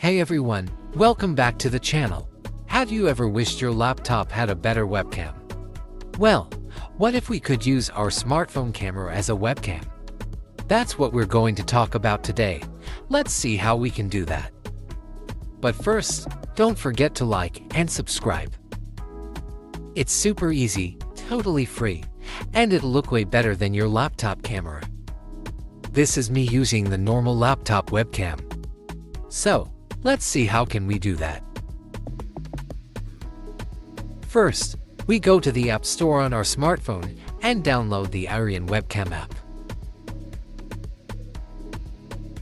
Hey everyone, welcome back to the channel. Have you ever wished your laptop had a better webcam? Well, what if we could use our smartphone camera as a webcam? That's what we're going to talk about today. Let's see how we can do that. But first, don't forget to like and subscribe. It's super easy, totally free, and it'll look way better than your laptop camera. This is me using the normal laptop webcam. So, let's see how can we do that. First, we go to the App Store on our smartphone and download the Arian Webcam app.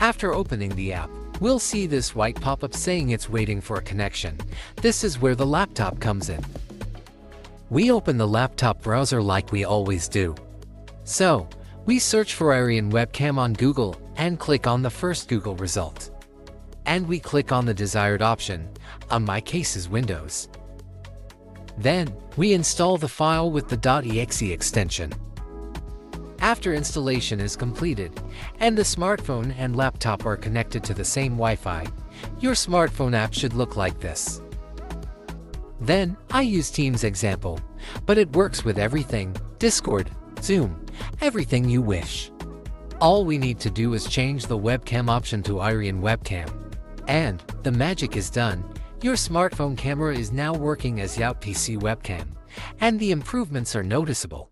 After opening the app, we'll see this white pop-up saying it's waiting for a connection. This is where the laptop comes in. We open the laptop browser like we always do. So, we search for Arian Webcam on Google and click on the first Google result. And we click on the desired option, on my case is Windows. Then, we install the file with the .exe extension. After installation is completed, and the smartphone and laptop are connected to the same Wi-Fi, your smartphone app should look like this. Then, I use Teams example, but it works with everything, Discord, Zoom, everything you wish. All we need to do is change the webcam option to Arian Webcam. And the magic is done. Your smartphone camera is now working as your PC webcam, and the improvements are noticeable.